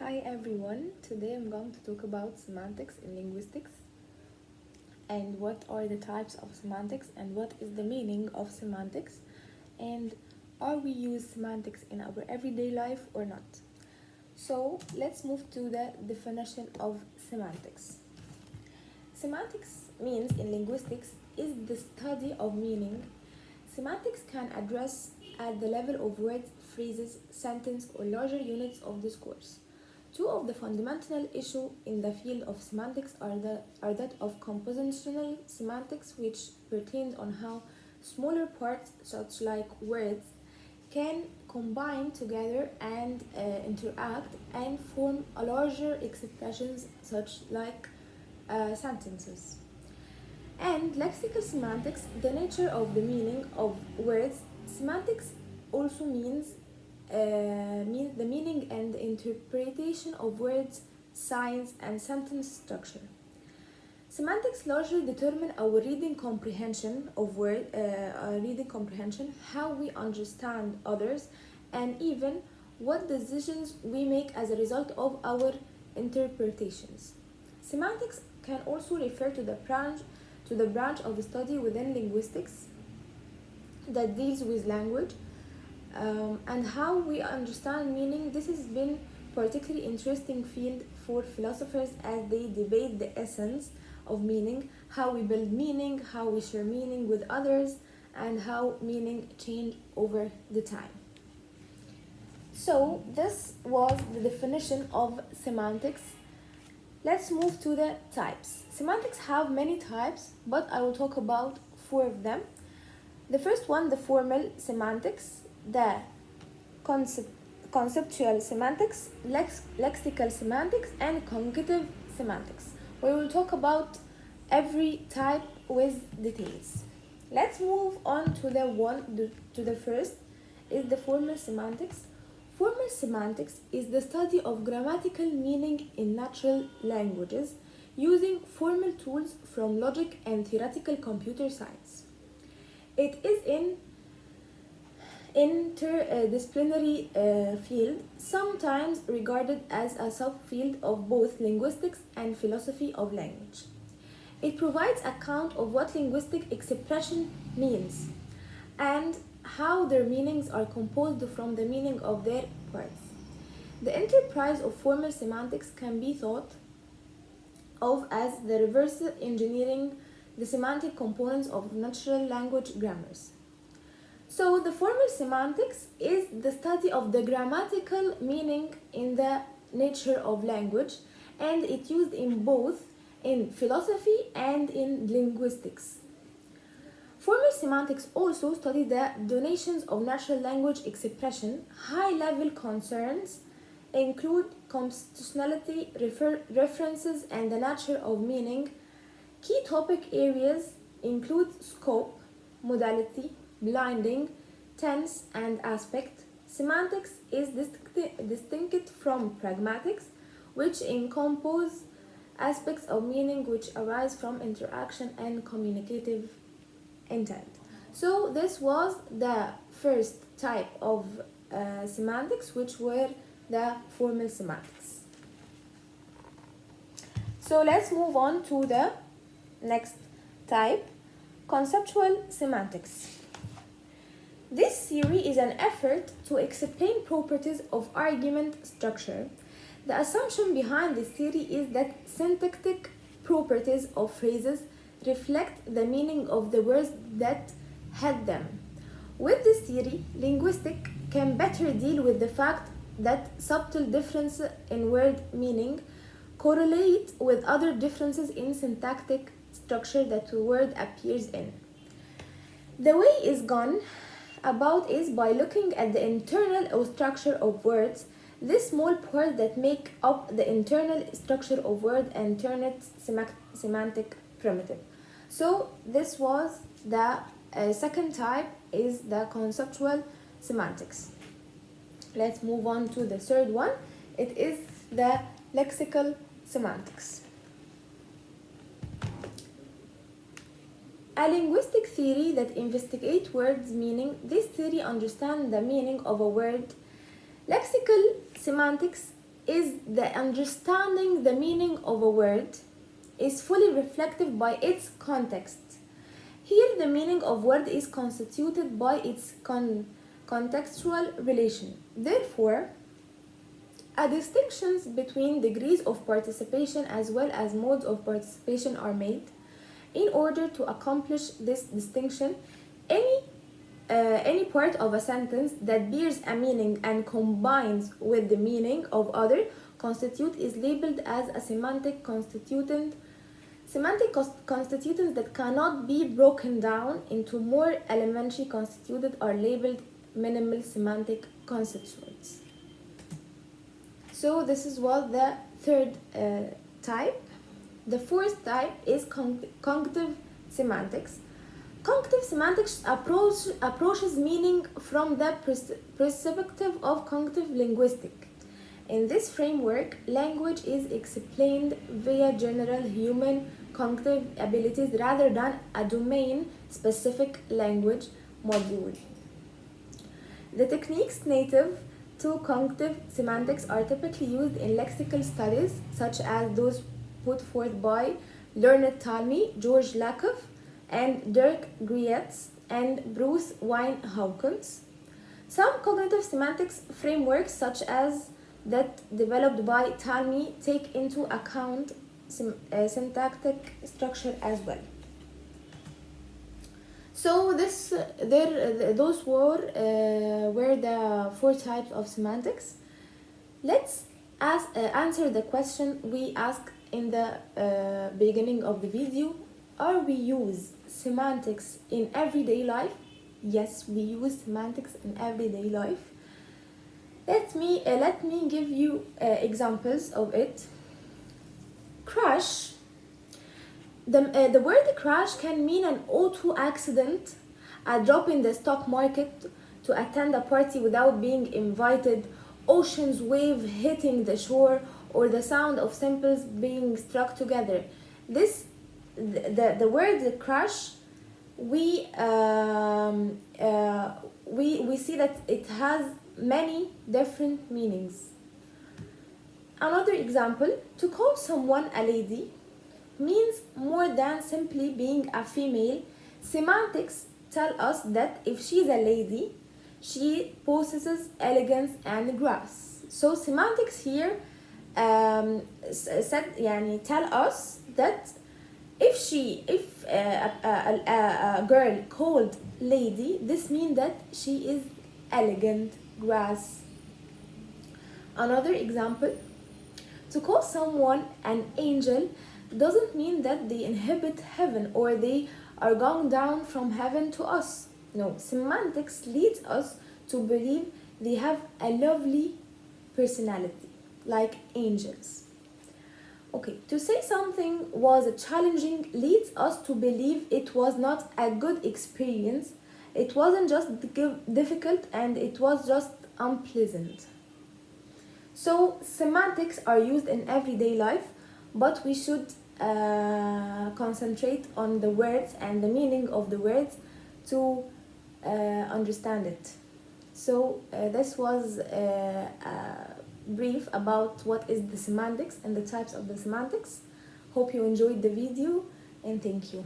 Hi everyone, today I'm going to talk about semantics in linguistics and what are the types of semantics and what is the meaning of semantics and are we use semantics in our everyday life or not. So let's move to the definition of semantics. Semantics means in linguistics is the study of meaning. Semantics can address at the level of words, phrases, sentence or larger units of discourse. Two of the fundamental issues in the field of semantics are that of compositional semantics, which pertains on how smaller parts, such like words, can combine together and interact and form a larger expressions, such like sentences. And lexical semantics, the nature of the meaning of words. Semantics also means the meaning and interpretation of words, signs, and sentence structure. Semantics largely determine our reading comprehension of how we understand others, and even what decisions we make as a result of our interpretations. Semantics can also refer to the branch of study within linguistics that deals with language and how we understand meaning. This has been particularly interesting field for philosophers as they debate the essence of meaning, how we build meaning, how we share meaning with others, and how meaning change over the time. So this was the definition of semantics. Let's move to the types. Semantics have many types, but I will talk about 4 of them. The first one, the formal semantics, the conceptual semantics, lexical semantics, and cognitive semantics. We will talk about every type with details. Let's move on to the first is the formal semantics. Formal semantics is the study of grammatical meaning in natural languages using formal tools from logic and theoretical computer science. It is in interdisciplinary field, sometimes regarded as a subfield of both linguistics and philosophy of language. It provides account of what linguistic expression means and how their meanings are composed from the meaning of their parts. The enterprise of formal semantics can be thought of as the reverse engineering the semantic components of natural language grammars. So the formal semantics is the study of the grammatical meaning in the nature of language, and it used in both in philosophy and in linguistics. Formal semantics also study the donations of natural language expression. High-level concerns include constitutionality, references, and the nature of meaning. Key topic areas include scope, modality, blending, tense, and aspect. Semantics is distinct from pragmatics, which encompass aspects of meaning which arise from interaction and communicative intent. So this was the first type of semantics, which were the formal semantics. So let's move on to the next type, conceptual semantics. This theory is an effort to explain properties of argument structure. The assumption behind this theory is that syntactic properties of phrases reflect the meaning of the words that head them. With this theory, linguistics can better deal with the fact that subtle differences in word meaning correlate with other differences in syntactic structure that the word appears in. The way is gone about is by looking at the internal structure of words, this small part that make up the internal structure of word and turn it semantic primitive. So this was the second type, is the conceptual semantics. Let's move on to the third one. It is the lexical semantics. A linguistic theory that investigates words' meaning. This theory understands the meaning of a word. Lexical semantics is the understanding the meaning of a word is fully reflective by its context. Here, the meaning of word is constituted by its contextual relation. Therefore, a distinctions between degrees of participation as well as modes of participation are made. In order to accomplish this distinction, any part of a sentence that bears a meaning and combines with the meaning of other constituent is labeled as a semantic constituent. Semantic constituents that cannot be broken down into more elementary constituents are labeled minimal semantic constituents. So this is what the third type. The fourth type is cognitive semantics. Cognitive semantics approaches meaning from the perspective of cognitive linguistics. In this framework, language is explained via general human cognitive abilities rather than a domain-specific language module. The techniques native to cognitive semantics are typically used in lexical studies, such as those put forth by Leonard Talmy, George Lakoff, and Dirk Grietz and Bruce Wayne Hawkins. Some cognitive semantics frameworks, such as that developed by Talmy, take into account syntactic structure as well. So those were the four types of semantics. Let's answer the question we asked in the beginning of the video. Are we use semantics in everyday life? Yes, we use semantics in everyday life. Let me give you examples of it. Crash. The word crash can mean an auto accident, a drop in the stock market, to attend a party without being invited, ocean's wave hitting the shore, or the sound of cymbals being struck together. The word crash, we see that it has many different meanings. Another example, to call someone a lady means more than simply being a female. Semantics tell us that if she's a lady, she possesses elegance and grace. So semantics here tell us that if a girl called lady, this means that she is elegant, grace. Another example, to call someone an angel doesn't mean that they inhabit heaven or they are going down from heaven to us. No, semantics leads us to believe they have a lovely personality, like angels. Okay, to say something was challenging leads us to believe it was not a good experience. It wasn't just difficult, and it was just unpleasant. So semantics are used in everyday life, but we should concentrate on the words and the meaning of the words to understand it. So this was brief about what is the semantics and the types of the semantics. Hope you enjoyed the video, and thank you.